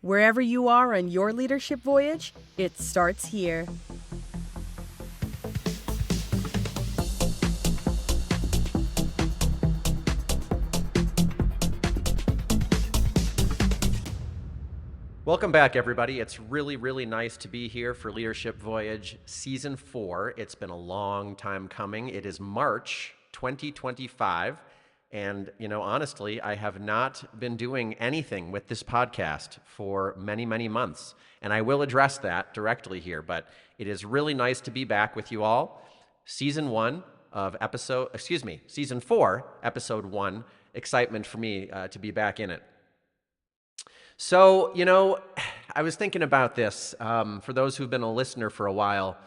Wherever you are on your leadership voyage, it starts here. Welcome back, everybody. It's really nice to be here for Leadership Voyage Season 4. It's been a long time coming. It is March 2025. And, honestly, I have not been doing anything with this podcast for many months. And I will address that directly here. But it is really nice to be back with you all. Season 4, Episode 1. Excitement for me to be back in it. So, I was thinking about this. For those who've been a listener for a while,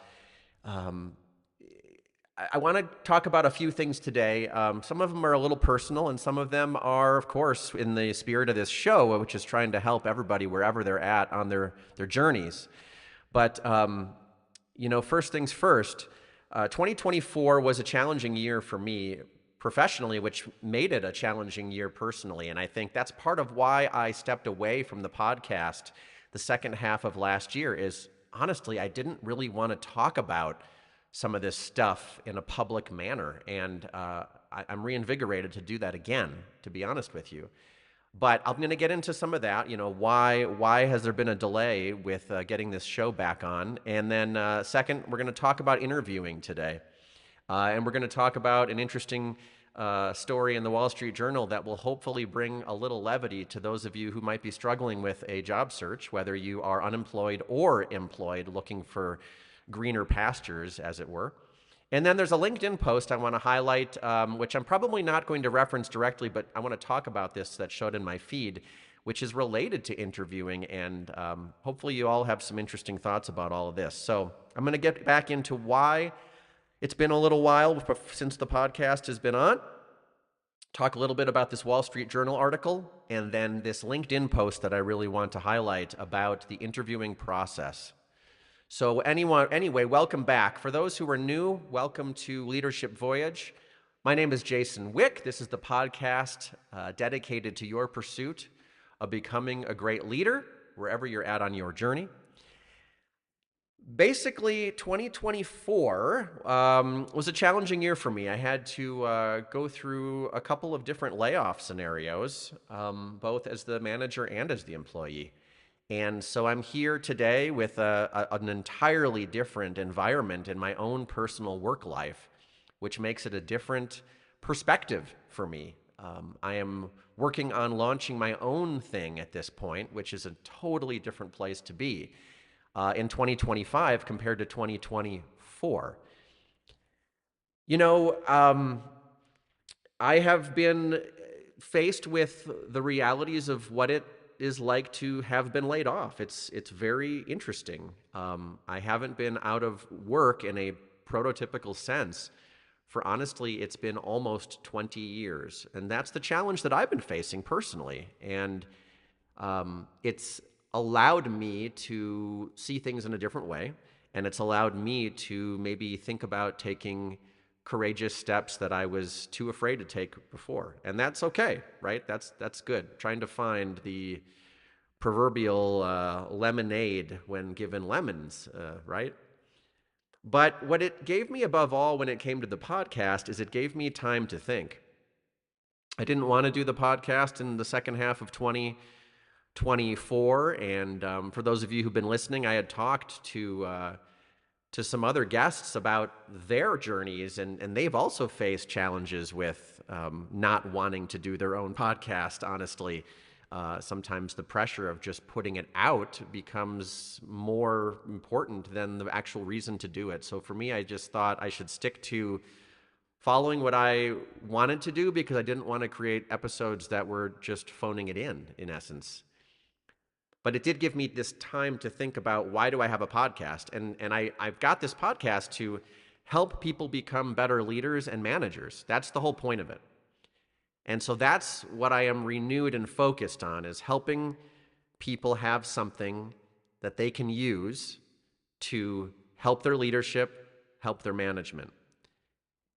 I want to talk about a few things today. Some of them are a little personal, and some of them are, of course, in the spirit of this show, which is trying to help everybody wherever they're at on their journeys. But, first things first, 2024 was a challenging year for me professionally, which made it a challenging year personally. And I think that's part of why I stepped away from the podcast the second half of last year is, honestly, I didn't really want to talk about some of this stuff in a public manner. And I'm reinvigorated to do that again, to be honest with you. But I'm going to get into some of that, why has there been a delay with getting this show back on? And then second, we're going to talk about interviewing today. And we're going to talk about an interesting story in the Wall Street Journal that will hopefully bring a little levity to those of you who might be struggling with a job search, whether you are unemployed or employed, looking for greener pastures, as it were. And then there's a LinkedIn post I want to highlight, which I'm probably not going to reference directly, but I want to talk about this that showed in my feed, which is related to interviewing, and hopefully you all have some interesting thoughts about all of this. So I'm going to get back into why it's been a little while since the podcast has been on. Talk a little bit about this Wall Street Journal article, and then this LinkedIn post that I really want to highlight about the interviewing process. So anyway, welcome back. For those who are new, welcome to Leadership Voyage. My name is Jason Wick. This is the podcast dedicated to your pursuit of becoming a great leader, wherever you're at on your journey. Basically, 2024 was a challenging year for me. I had to go through a couple of different layoff scenarios, both as the manager and as the employee. And so I'm here today with an entirely different environment in my own personal work life, which makes it a different perspective for me. I am working on launching my own thing at this point, which is a totally different place to be. In 2025 compared to 2024. I have been faced with the realities of what it is like to have been laid off. It's very interesting. I haven't been out of work in a prototypical sense for, honestly, it's been almost 20 years. And that's the challenge that I've been facing personally. And it's allowed me to see things in a different way, and it's allowed me to maybe think about taking courageous steps that I was too afraid to take before. And that's okay, right? That's good. Trying to find the proverbial lemonade when given lemons, right? But what it gave me above all when it came to the podcast is it gave me time to think. I didn't want to do the podcast in the second half of 2024, and for those of you who've been listening, I had talked to some other guests about their journeys, and they've also faced challenges with not wanting to do their own podcast, honestly. Sometimes the pressure of just putting it out becomes more important than the actual reason to do it. So for me, I just thought I should stick to following what I wanted to do because I didn't want to create episodes that were just phoning it in essence. But it did give me this time to think about, why do I have a podcast? And I've got this podcast to help people become better leaders and managers. That's the whole point of it. And so that's what I am renewed and focused on, is helping people have something that they can use to help their leadership, help their management.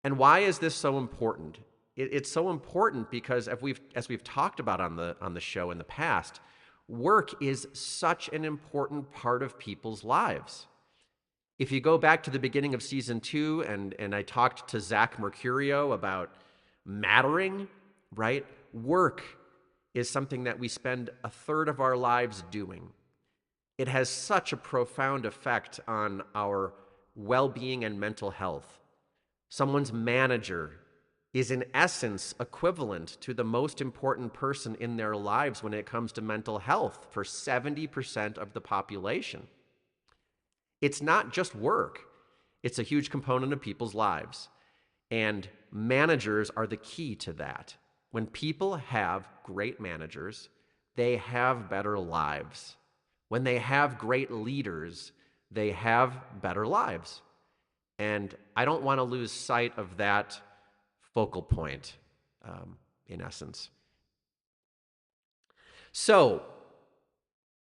And why is this so important? It's so important because as we've talked about on the show in the past, Work is such an important part of people's lives. If you go back to the beginning of season 2, and I talked to Zach Mercurio about mattering, right? Work is something that we spend a third of our lives doing. It has such a profound effect on our well-being and mental health. Someone's manager is in essence equivalent to the most important person in their lives when it comes to mental health for 70% of the population. It's not just work. It's a huge component of people's lives. And managers are the key to that. When people have great managers, they have better lives. When they have great leaders, they have better lives. And I don't want to lose sight of that focal point, in essence. So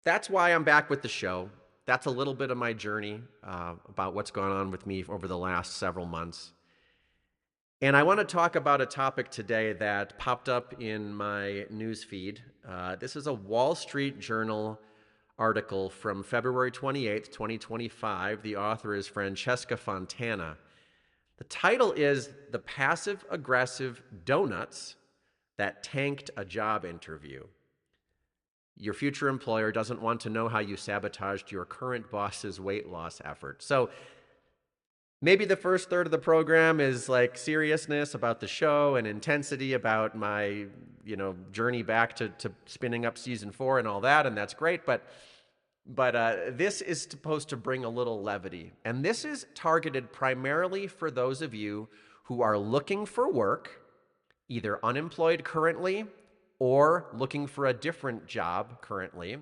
that's why I'm back with the show. That's a little bit of my journey about what's gone on with me over the last several months. And I want to talk about a topic today that popped up in my news feed. This is a Wall Street Journal article from February 28th, 2025. The author is Francesca Fontana. The title is "The Passive-Aggressive Donuts That Tanked a Job Interview. Your future employer doesn't want to know how you sabotaged your current boss's weight loss effort." So maybe the first third of the program is like seriousness about the show and intensity about my, journey back to spinning up season 4 and all that, and that's great. But this is supposed to bring a little levity, and this is targeted primarily for those of you who are looking for work, either unemployed currently or looking for a different job currently.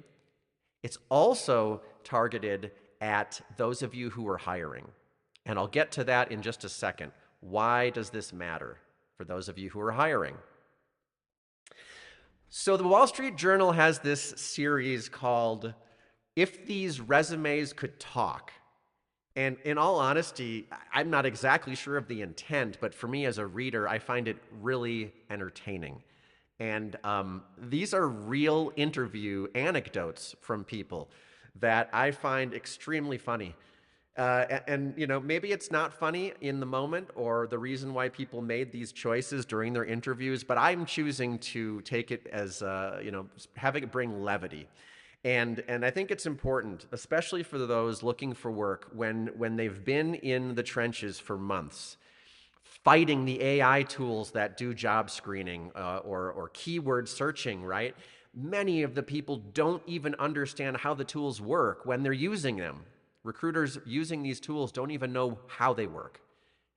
It's also targeted at those of you who are hiring. And I'll get to that in just a second. Why does this matter for those of you who are hiring? So the Wall Street Journal has this series called "If These Resumes Could Talk." And in all honesty, I'm not exactly sure of the intent, but for me as a reader, I find it really entertaining. And these are real interview anecdotes from people that I find extremely funny. And maybe it's not funny in the moment or the reason why people made these choices during their interviews, but I'm choosing to take it as, having it bring levity. And I think it's important, especially for those looking for work, when they've been in the trenches for months, fighting the AI tools that do job screening or keyword searching, right? Many of the people don't even understand how the tools work when they're using them. Recruiters using these tools don't even know how they work.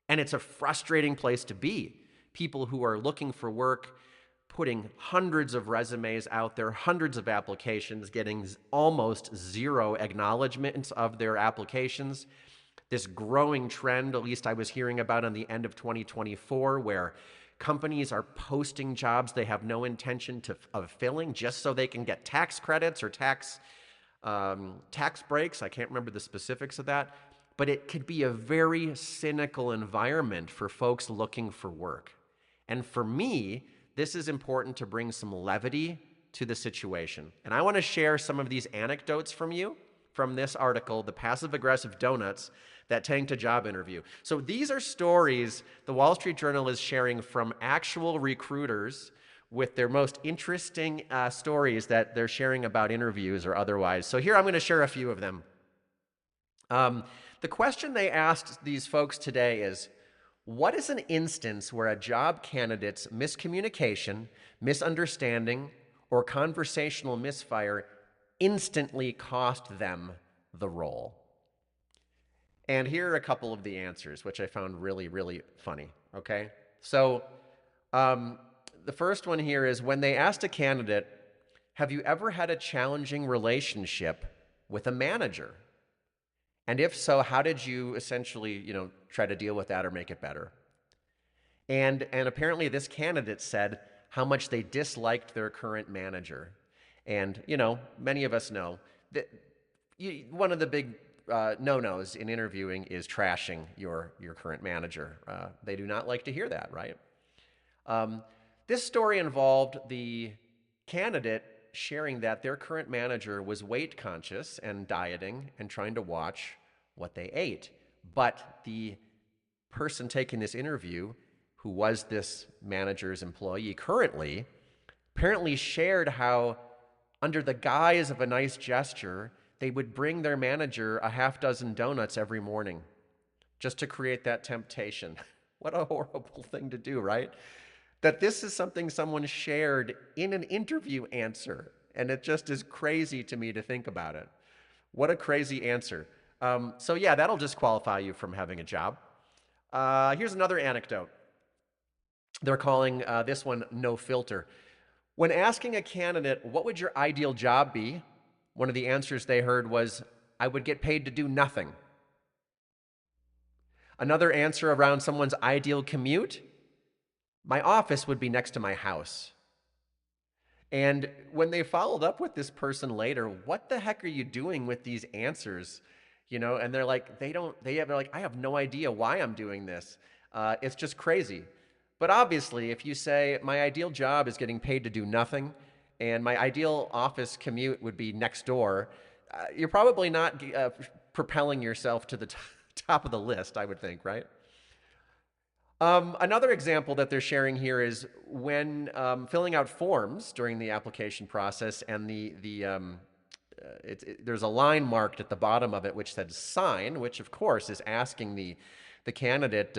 And it's a frustrating place to be. People who are looking for work, putting hundreds of resumes out there, hundreds of applications, getting almost zero acknowledgments of their applications. This growing trend, at least I was hearing about in the end of 2024, where companies are posting jobs they have no intention of filling just so they can get tax credits or tax breaks. I can't remember the specifics of that, but it could be a very cynical environment for folks looking for work. And for me, this is important to bring some levity to the situation. And I want to share some of these anecdotes from this article, "The Passive-Aggressive Donuts That Tanked a Job Interview." So these are stories the Wall Street Journal is sharing from actual recruiters with their most interesting stories that they're sharing about interviews or otherwise. So here I'm going to share a few of them. The question they asked these folks today is, what is an instance where a job candidate's miscommunication, misunderstanding, or conversational misfire instantly cost them the role? And here are a couple of the answers, which I found really, really funny, okay? So the first one here is, when they asked a candidate, "Have you ever had a challenging relationship with a manager? And if so, how did you essentially, try to deal with that or make it better?" And apparently this candidate said how much they disliked their current manager. And, many of us know that one of the big no-nos in interviewing is trashing your current manager. They do not like to hear that, right? This story involved the candidate sharing that their current manager was weight conscious and dieting and trying to watch what they ate. But the person taking this interview, who was this manager's employee currently, apparently shared how, under the guise of a nice gesture, they would bring their manager a half dozen donuts every morning just to create that temptation. What a horrible thing to do, right? That this is something someone shared in an interview answer, and it just is crazy to me to think about it. What a crazy answer. So yeah, that'll disqualify you from having a job. Here's another anecdote. They're calling this one No Filter. When asking a candidate, what would your ideal job be? One of the answers they heard was, I would get paid to do nothing. Another answer around someone's ideal commute, my office would be next to my house. And when they followed up with this person later, what the heck are you doing with these answers? You know, and they're like, they're like, I have no idea why I'm doing this. It's just crazy. But obviously, if you say, my ideal job is getting paid to do nothing, and my ideal office commute would be next door, you're probably not propelling yourself to the top of the list, I would think, right? Another example that they're sharing here is when filling out forms during the application process, and there's a line marked at the bottom of it which said sign, which of course is asking the candidate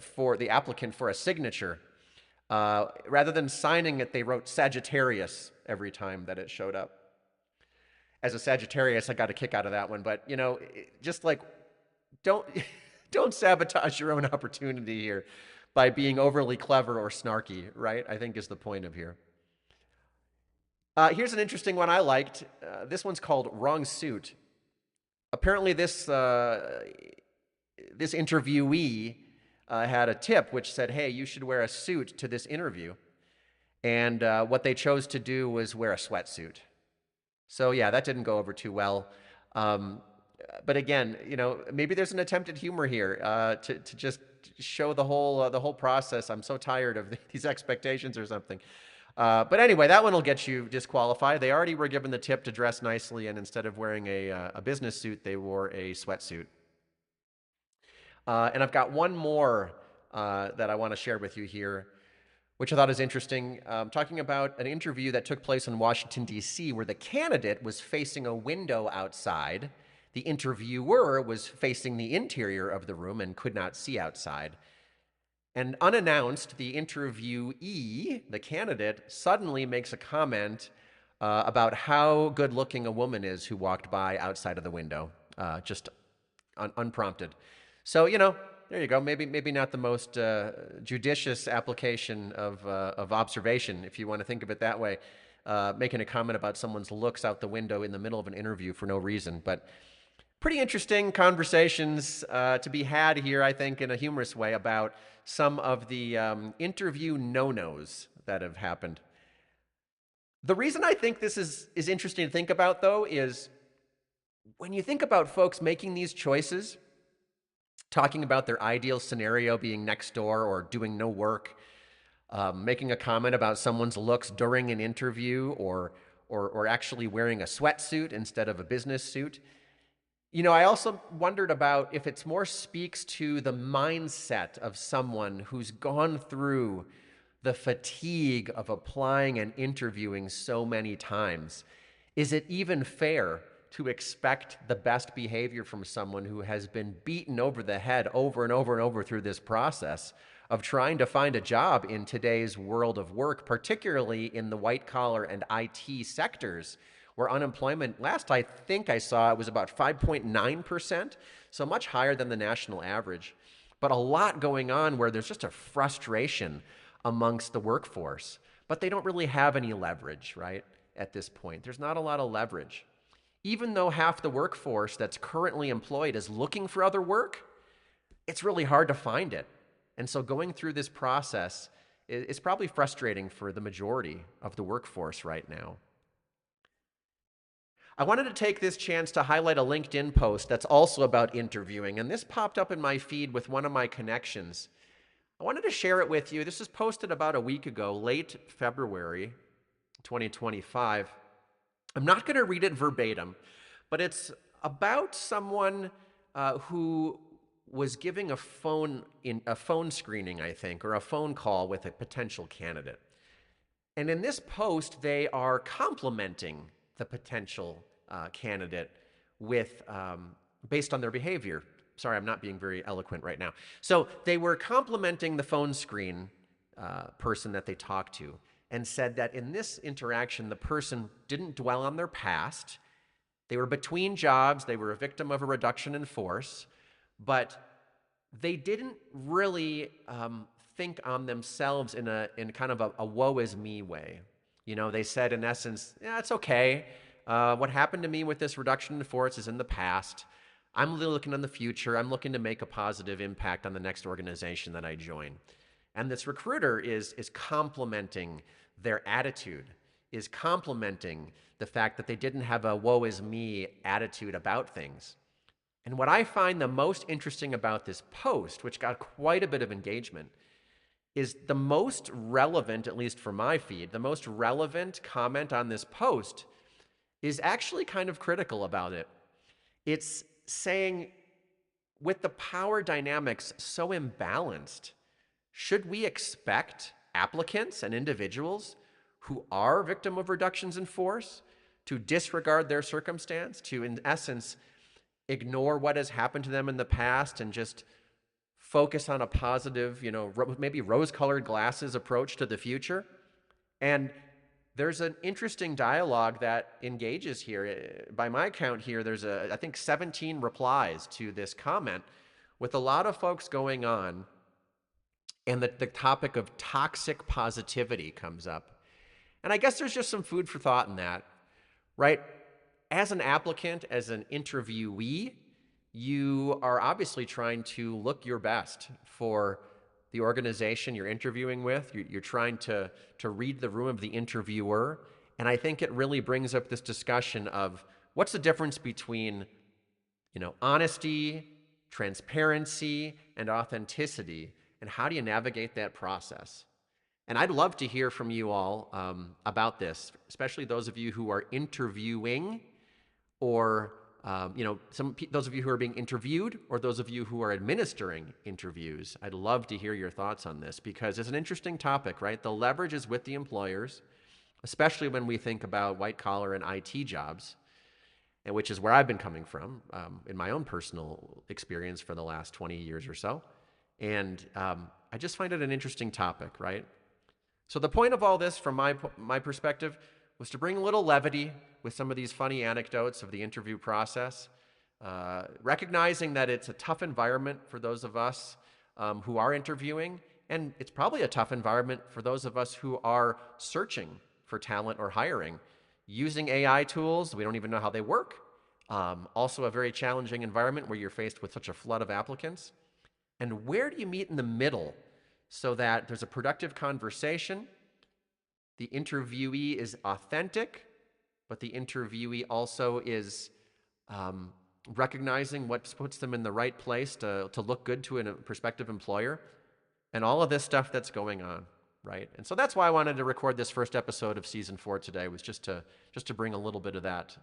for the applicant for a signature. Rather than signing it, they wrote Sagittarius every time that it showed up. As a Sagittarius, I got a kick out of that one, but you know, just like don't don't sabotage your own opportunity here by being overly clever or snarky, right? I think is the point of here. Here's an interesting one I liked. This one's called Wrong Suit. Apparently, this interviewee had a tip which said, hey, you should wear a suit to this interview. And what they chose to do was wear a sweatsuit. So yeah, that didn't go over too well. But again, you know, maybe there's an attempt at humor here to just show the whole process. I'm so tired of these expectations or something. But anyway, that one will get you disqualified. They already were given the tip to dress nicely, and instead of wearing a business suit, they wore a sweatsuit. And I've got one more that I want to share with you here, which I thought is interesting, talking about an interview that took place in Washington, D.C., where the candidate was facing a window outside. The interviewer was facing the interior of the room and could not see outside. And unannounced, the interviewee, the candidate, suddenly makes a comment about how good-looking a woman is who walked by outside of the window, just unprompted. So, you know, there you go. Maybe not the most judicious application of observation, if you want to think of it that way, making a comment about someone's looks out the window in the middle of an interview for no reason. But pretty interesting conversations to be had here, I think, in a humorous way about some of the interview no-nos that have happened. The reason I think this is interesting to think about, though, is when you think about folks making these choices, talking about their ideal scenario being next door or doing no work, making a comment about someone's looks during an interview, or actually wearing a sweatsuit instead of a business suit. You know, I also wondered about if it's more speaks to the mindset of someone who's gone through the fatigue of applying and interviewing so many times. Is it even fair to expect the best behavior from someone who has been beaten over the head over and over and over through this process of trying to find a job in today's world of work, particularly in the white-collar and IT sectors, where unemployment, last I think I saw, it was about 5.9%, so much higher than the national average. But a lot going on where there's just a frustration amongst the workforce. But they don't really have any leverage, right, at this point. There's not a lot of leverage. Even though half the workforce that's currently employed is looking for other work, it's really hard to find it. And so going through this process is probably frustrating for the majority of the workforce right now. I wanted to take this chance to highlight a LinkedIn post that's also about interviewing, and this popped up in my feed with one of my connections. I wanted to share it with you. This was posted about a week ago, late February 2025. I'm not going to read it verbatim, but it's about someone who was giving a phone screening, I think, or a phone call with a potential candidate. And in this post, they are complimenting the potential candidate with based on their behavior. Sorry, I'm not being very eloquent right now. So they were complimenting the phone screen person that they talked to, and said that in this interaction, the person didn't dwell on their past. They were between jobs. They were a victim of a reduction in force, but they didn't really think on themselves in kind of a woe is me way. You know, they said in essence, yeah, it's okay. What happened to me with this reduction in force is in the past. I'm really looking on the future. I'm looking to make a positive impact on the next organization that I join. And this recruiter is complimenting their attitude, is complimenting the fact that they didn't have a woe is me attitude about things. And what I find the most interesting about this post, which got quite a bit of engagement, is the most relevant, at least for my feed, the most relevant comment on this post is actually kind of critical about it. It's saying, with the power dynamics so imbalanced, should we expect applicants and individuals who are victim of reductions in force to disregard their circumstance, to, in essence, ignore what has happened to them in the past and just focus on a positive, maybe rose-colored glasses approach to the future? And there's an interesting dialogue that engages here. By my count here, there's I think 17 replies to this comment with a lot of folks going on, and the topic of toxic positivity comes up. And I guess there's just some food for thought in that, right? As an applicant, as an interviewee, you are obviously trying to look your best for the organization you're interviewing with. You're trying to read the room of the interviewer. And I think it really brings up this discussion of what's the difference between, honesty, transparency, and authenticity, and how do you navigate that process? And I'd love to hear from you all about this, especially those of you who are interviewing, or those of you who are being interviewed, or those of you who are administering interviews. I'd love to hear your thoughts on this, because it's an interesting topic, right? The leverage is with the employers, especially when we think about white-collar and IT jobs, and which is where I've been coming from in my own personal experience for the last 20 years or so. And I just find it an interesting topic, right? So the point of all this, from my perspective, was to bring a little levity with some of these funny anecdotes of the interview process, recognizing that it's a tough environment for those of us who are interviewing, and it's probably a tough environment for those of us who are searching for talent or hiring. Using AI tools, we don't even know how they work. Also a very challenging environment where you're faced with such a flood of applicants. And where do you meet in the middle so that there's a productive conversation, the interviewee is authentic, but the interviewee also is recognizing what puts them in the right place to look good to a prospective employer, and all of this stuff that's going on, right? And so that's why I wanted to record this first episode of Season 4 today, was just to bring a little bit of that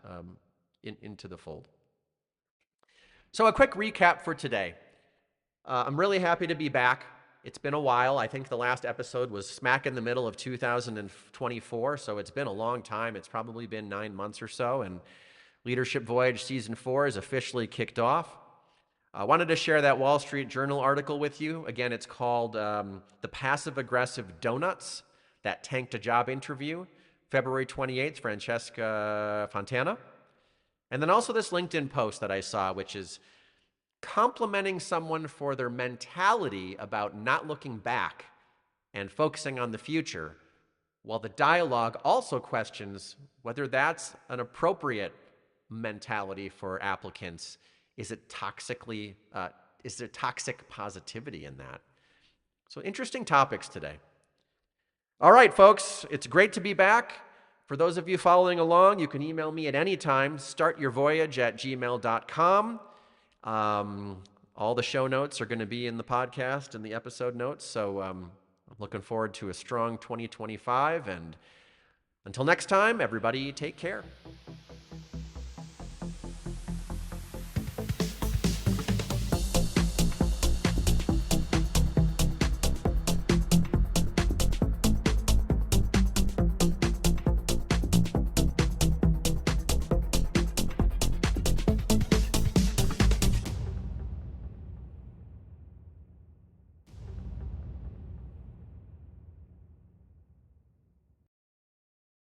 into the fold. So a quick recap for today. I'm really happy to be back. It's been a while. I think the last episode was smack in the middle of 2024, so it's been a long time. It's probably been 9 months or so, and Leadership Voyage Season 4 is officially kicked off. I wanted to share that Wall Street Journal article with you. Again, it's called The Passive-Aggressive Donuts That Tanked a Job Interview, February 28th, Francesca Fontana. And then also this LinkedIn post that I saw, which is complimenting someone for their mentality about not looking back and focusing on the future, while the dialogue also questions whether that's an appropriate mentality for applicants. Is there toxic positivity in that? So interesting topics today. All right, folks, it's great to be back. For those of you following along, you can email me at any time, startyourvoyage@gmail.com. All the show notes are going to be in the podcast and the episode notes, so I'm looking forward to a strong 2025, and Until next time, everybody take care.